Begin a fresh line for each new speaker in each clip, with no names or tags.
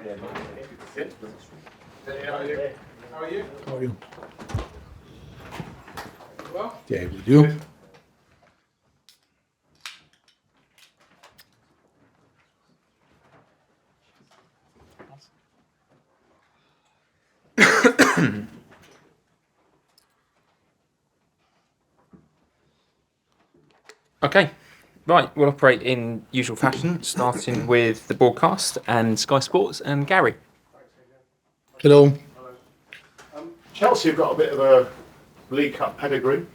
How are you?
How are you?
Well?
Yeah, with you.
Okay, right, we'll operate in usual fashion, starting with the broadcast and Sky Sports and Gary.
Hello.
Chelsea have got a bit of a League Cup pedigree.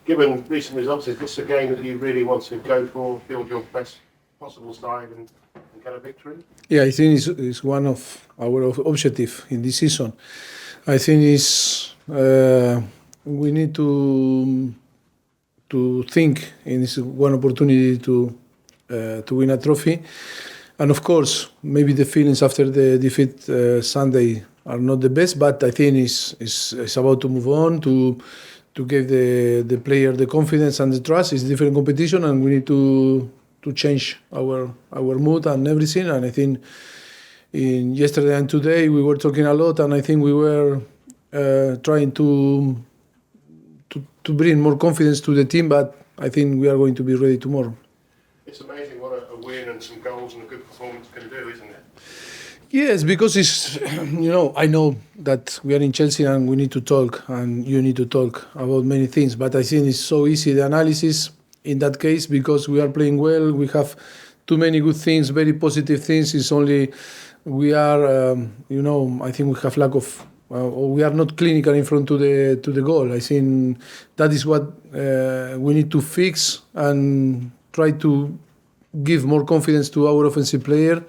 Given recent results, is this a game that you really want to go for, build your best possible side and get a victory?
Yeah, I think it's one of our objectives in this season. I think we need to think in this one opportunity to win a trophy, and of course maybe the feelings after the defeat Sunday are not the best, but I think it's about to move on to give the player the confidence and the trust. It's different competition, and we need to change our mood and everything. And I think in yesterday and today we were talking a lot, and I think we were trying to bring more confidence to the team, but I think we are going to be ready tomorrow.
It's amazing what a win and some goals and a good performance can do, isn't it?
Yes, because it's, I know that we are in Chelsea and we need to talk, and you need to talk about many things, but I think it's so easy, the analysis in that case, because we are playing well, we have too many good things, very positive things. It's only we are, I think we have lack of, or we are not clinical in front to the goal. I think that is what we need to fix and try to give more confidence to our offensive player.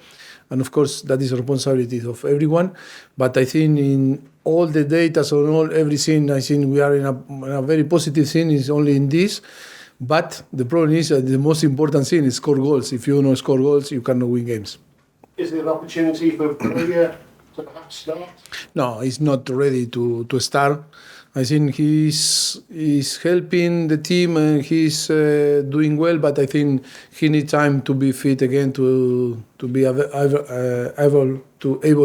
And of course, that is a responsibility of everyone. But I think in all the data, so everything, I think we are in a very positive thing. It's only in this. But the problem is that the most important thing is score goals. If you don't score goals, you cannot win games.
Is there an opportunity for Broja to perhaps start?
No, he's not ready to start. I think he's helping the team and he's doing well, but I think he needs time to be fit again to be able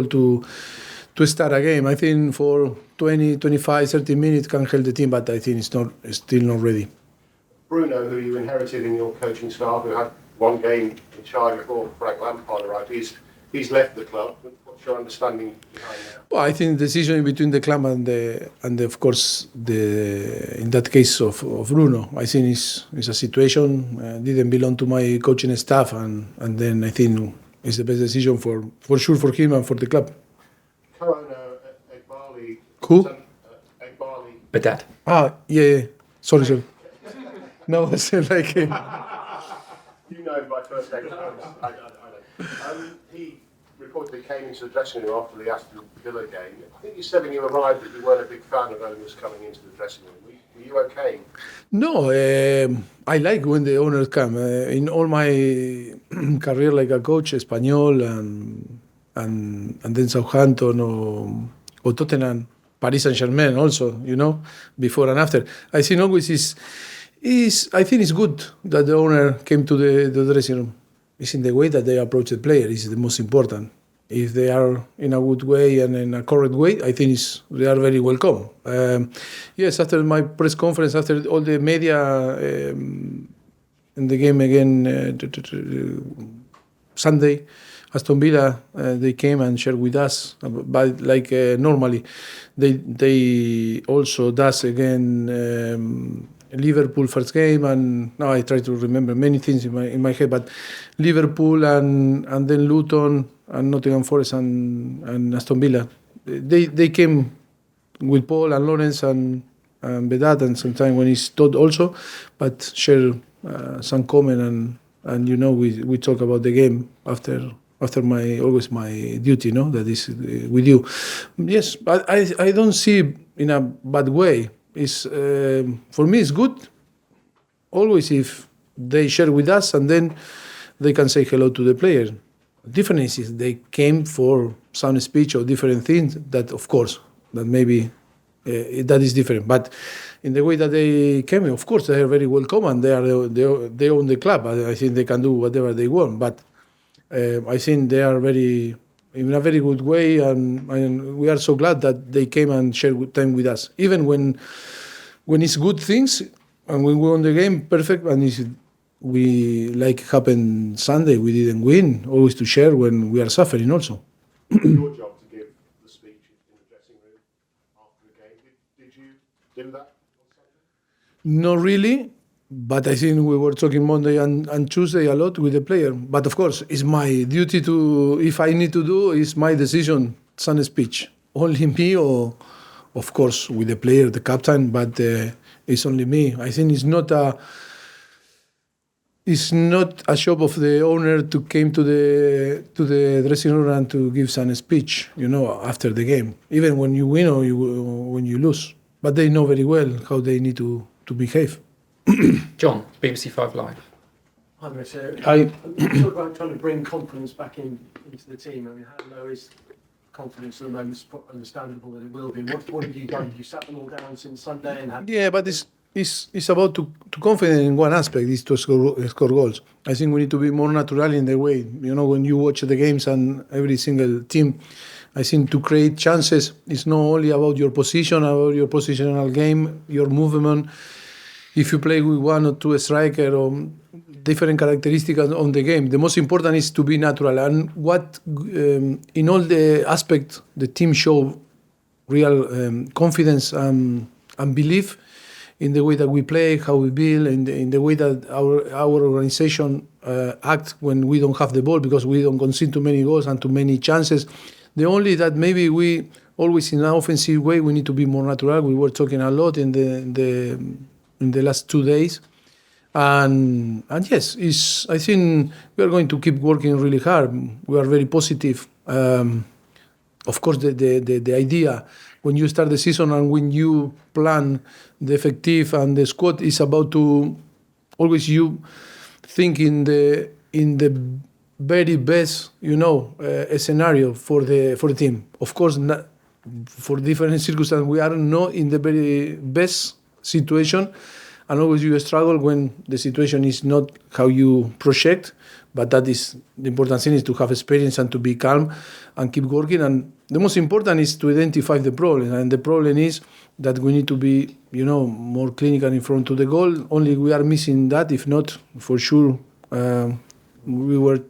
to start a game. I think for 20, 25, 30 minutes can help the team, but I think it's still not ready.
Bruno, who you inherited in your coaching staff, who had one game in charge before Frank Lampard arrived, he's left the club. What's your understanding behind that?
Well, I think the decision between the club and of course in that case of Bruno, I think it's a situation didn't belong to my coaching staff, and then I think it's the best decision for sure for him and for the club.
Co-owner Egbali.
Who?
Egbali.
Bedad.
Yeah. Sorry. No, it's like
You know him by first name. I don't. He reportedly came into the dressing room after the Aston Villa game. I think you said when you arrived that you weren't a big fan of owners coming into the dressing room. Were you okay?
No, I like when the owners come. In all my career, like a coach, Espanyol and then Southampton or Tottenham, Paris Saint-Germain also, before and after. I think always I think it's good that the owner came to the dressing room. It's in the way that they approach the player is the most important. If they are in a good way and in a correct way, I think they are very welcome. Yes, after my press conference, after all the media in the game again Sunday, Aston Villa, they came and shared with us. But like normally, they also does again. Liverpool first game, and now I try to remember many things in my head, but Liverpool and then Luton and Nottingham Forest and Aston Villa, they came with Paul and Lawrence and Bedad, and sometimes when he's Todd also, but share some comment and we talk about the game after always my duty, that is with you. Yes, but I don't see in a bad way. For me, it's good. Always if they share with us and then they can say hello to the player. The difference is they came for some speech or different things. That of course, that maybe that is different. But in the way that they came, of course, they are very welcome and they own the club. I think they can do whatever they want. But I think they are very in a very good way, and we are so glad that they came and shared time with us. Even when it's good things and when we won the game, perfect. And we like happened Sunday, we didn't win. Always to share when we are suffering also.
Your job to give the speech in the dressing room after the game. Did you do that on Sunday?
Not really, but I think we were talking Monday and Tuesday a lot with the player. But of course, it's my duty to, if I need to do, it's my decision, some speech. Only me or, of course, with the player, the captain, but it's only me. I think it's not a job of the owner to came to the dressing room and to give some speech, after the game, even when you win or when you lose. But they know very well how they need to behave.
John, BBC 5 Live.
Hi, Mauricio.
Hi.
You talk about trying to bring confidence back into the team. I mean, how low is confidence at the moment? It's understandable that it will be. What have you done? You sat them all down since Sunday and had...
Yeah, but it's about to confidence in one aspect, is to score goals. I think we need to be more natural in the way. When you watch the games and every single team, I think to create chances, it's not only about your position, about your positional game, your movement. If you play with one or two striker or different characteristics on the game, the most important is to be natural. And what in all the aspects, the team show real confidence and belief in the way that we play, how we build, in the way that our organization act when we don't have the ball, because we don't concede too many goals and too many chances. The only that maybe we always in an offensive way we need to be more natural. We were talking a lot in the last 2 days, and yes, I think we are going to keep working really hard. We are very positive. Of course, the idea when you start the season and when you plan the effective and the squad is about to always you think in the very best scenario for the team. Of course, not, for different circumstances we are not in the very best situation, and always you struggle when the situation is not how you project. But that is the important thing, is to have experience and to be calm and keep working. And the most important is to identify the problem. And the problem is that we need to be, more clinical in front of the goal. Only we are missing that. If not, for sure, we were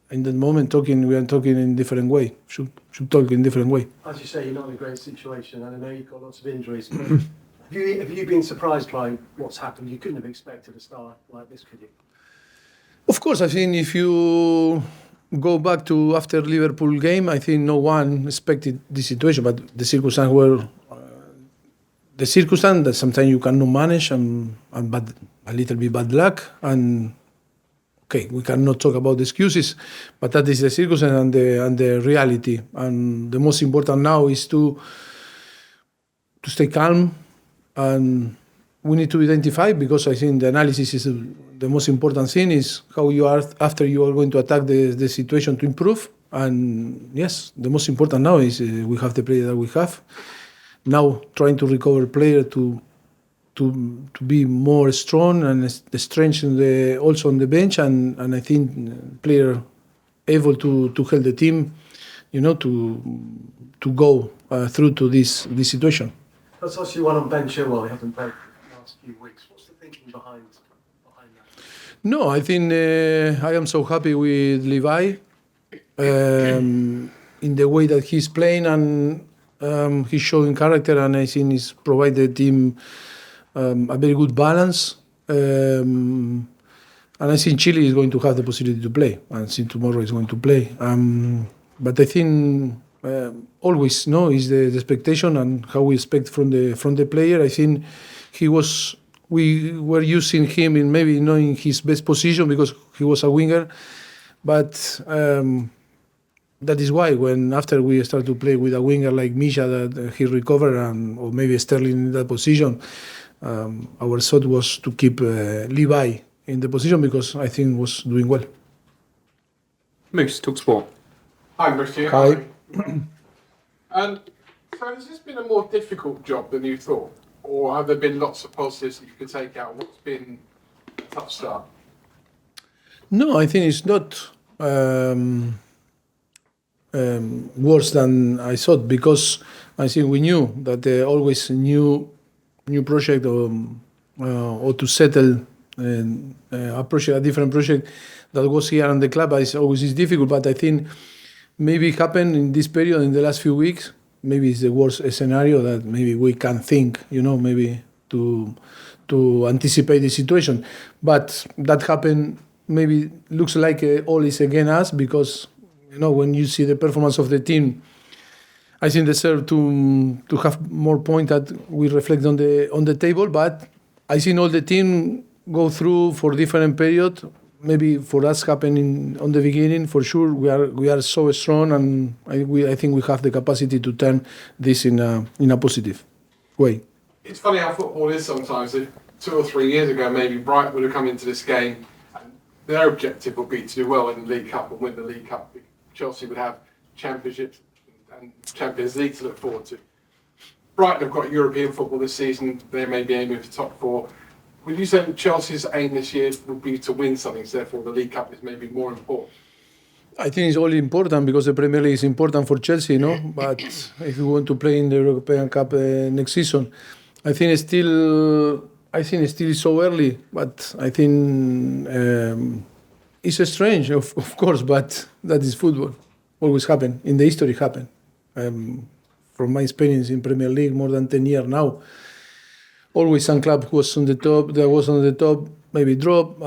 in that moment we are talking in different way. Should talk in different way.
As you say, you're not in a great situation, and I know you've got lots of injuries. But have you been surprised by what's happened? You couldn't have expected a start like this, could you?
Of course, I think if you go back to after Liverpool game, I think no one expected this situation, but the circumstances were the circumstance that sometimes you cannot manage, and bad, a little bit bad luck. And okay, we cannot talk about the excuses, but that is the circumstance and the reality. And the most important now is to stay calm, and we need to identify, because I think the analysis is the most important thing, is how you are after you are going to attack the situation to improve. And yes, the most important now is we have the player that we have. Now trying to recover player to be more strong and strengthen also on the bench, and I think player able to help the team, to go through to this situation.
That's actually one on Ben Chilwell. He hasn't played the last few weeks. What's the thinking behind that?
No, I think I am so happy with Levi in the way that he's playing, and he's showing character, and I think he's provided the team a very good balance. And I think Chile is going to have the possibility to play, and I think tomorrow is going to play. But I think always is the expectation and how we expect from the player. I think we were using him in maybe not in his best position because he was a winger, but that is why when after we start to play with a winger like Misha, that he recovered, or maybe Sterling in that position, our thought was to keep Levi in the position, because I think was doing well.
Moose, Talk Sport.
Hi, Mauricio.
Hi.
So has this been a more difficult job than you thought? Or have there been lots of positives that you could take out? What's been a tough start?
No, I think it's not. worse than I thought, because I think we knew that always new project or to settle a project, a different project that was here on the club is always is difficult. But I think maybe it happened in this period in the last few weeks. Maybe it's the worst scenario that maybe we can think, maybe to anticipate the situation. But that happened. Maybe looks like all is against us, because when you see the performance of the team, I think they deserve to have more points that we reflect on the table. But I think all the team go through for different period. Maybe for us happening on the beginning, for sure we are so strong, and I think we have the capacity to turn this in a positive way.
It's funny how football is sometimes. If 2 or 3 years ago, maybe Brighton would have come into this game, and their objective would be to do well in the League Cup and win the League Cup. Chelsea would have Championships and Champions League to look forward to. Brighton have got European football this season. They may be aiming for top 4. Would you say that Chelsea's aim this year would be to win something, so therefore the League Cup is maybe more important?
I think it's all important because the Premier League is important for Chelsea, But if we want to play in the European Cup next season, I think it's still so early. But I think it's strange, of course, but that is football. Always happen. In the history happen. From my experience in Premier League, more than 10 years now, always some club was on the top, maybe drop.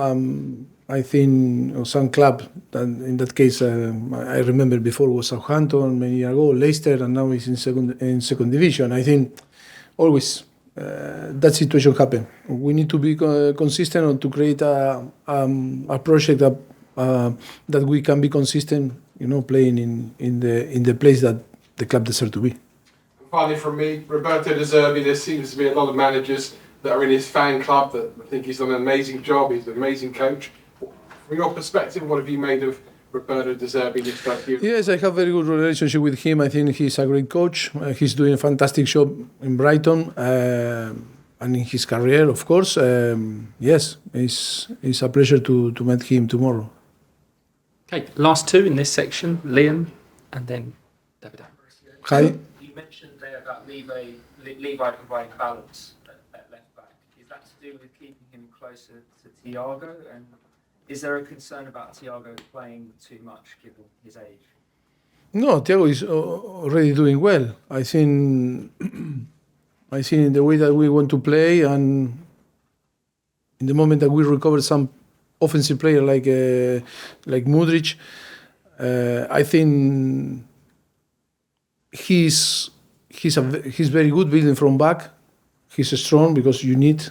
I think some club, in that case, I remember before was Southampton many years ago, Leicester, and now it's in second division. I think always that situation happen. We need to be consistent and to create a project that we can be consistent, playing in the place that the club deserves to be.
Finally, from me, Roberto De Zerbi, there seems to be a lot of managers that are in his fan club that think he's done an amazing job, he's an amazing coach. From your perspective, what have you made of Roberto De Zerbi this first year?
Yes, I have a very good relationship with him. I think he's a great coach. He's doing a fantastic job in Brighton and in his career, of course. Yes, it's a pleasure to meet him tomorrow.
Okay, last two in this section, Liam and then David.
Hi.
You mentioned there about Levi providing balance at left back. Is that to do with keeping him closer to Thiago? And is there a concern about Thiago playing too much given his age?
No, Thiago is already doing well. I think in the way that we want to play, and in the moment that we recover some offensive player like Modric, I think he's very good building from back. He's strong because you need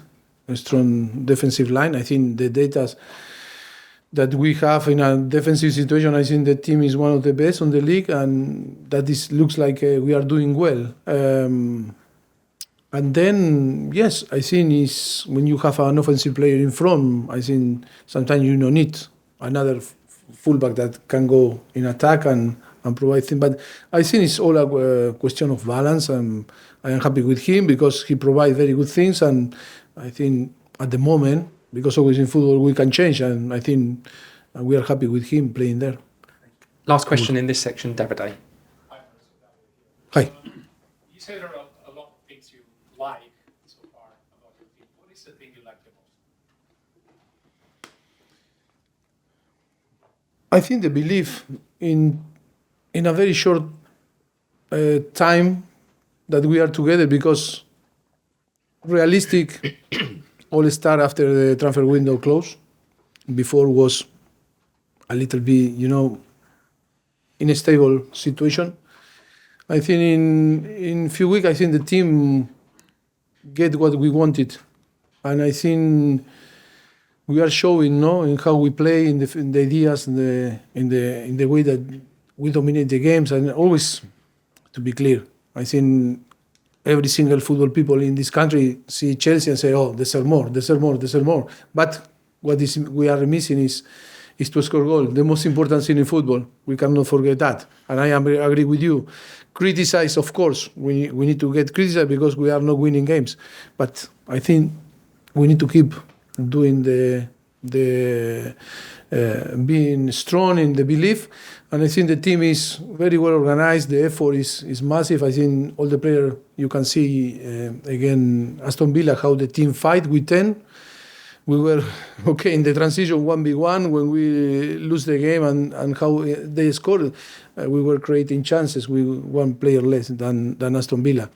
a strong defensive line. I think the data that we have in a defensive situation, I think the team is one of the best on the league, and that looks like we are doing well. And then, yes, I think is when you have an offensive player in front, I think sometimes you don't need another fullback that can go in attack and provide things. But I think it's all a question of balance, and I am happy with him because he provides very good things. And I think at the moment, because always in football we can change, and I think we are happy with him playing there.
Last question in this section, David.
Hi.
You say there are a lot of things you like so far about your team. What is the thing you like the most?
I think the belief in a very short time that we are together, because realistic all start after the transfer window closed. Before was a little bit, in a stable situation. I think in a few weeks, I think the team get what we wanted, and I think we are showing, in how we play, in the ideas, in the way that we dominate the games, and always, to be clear, I think every single football people in this country see Chelsea and say, "Oh, deserve more." But what we are missing is to score goal. The most important thing in football. We cannot forget that. And I agree with you. Criticize, of course. We need to get criticized because we are not winning games. But I think we need to keep doing the being strong in the belief. And I think the team is very well organized. The effort is massive. I think all the players, you can see again Aston Villa how the team fight with 10. We were okay in the transition 1v1 when we lose the game and how they scored. We were creating chances with one player less than Aston Villa.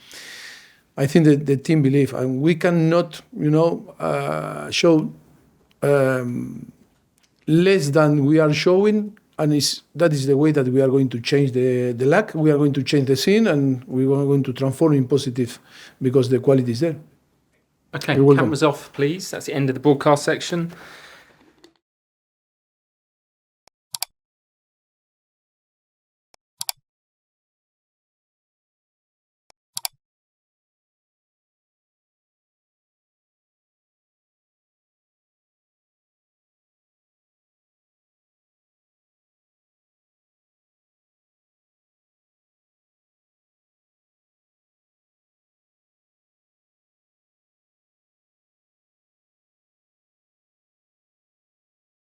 I think that the team believe, and we cannot, show less than we are showing, and that is the way that we are going to change the luck. We are going to change the scene, and we are going to transform in positive because the quality is there.
Okay,
You're welcome.
cameras off, please. That's the end of the broadcast section.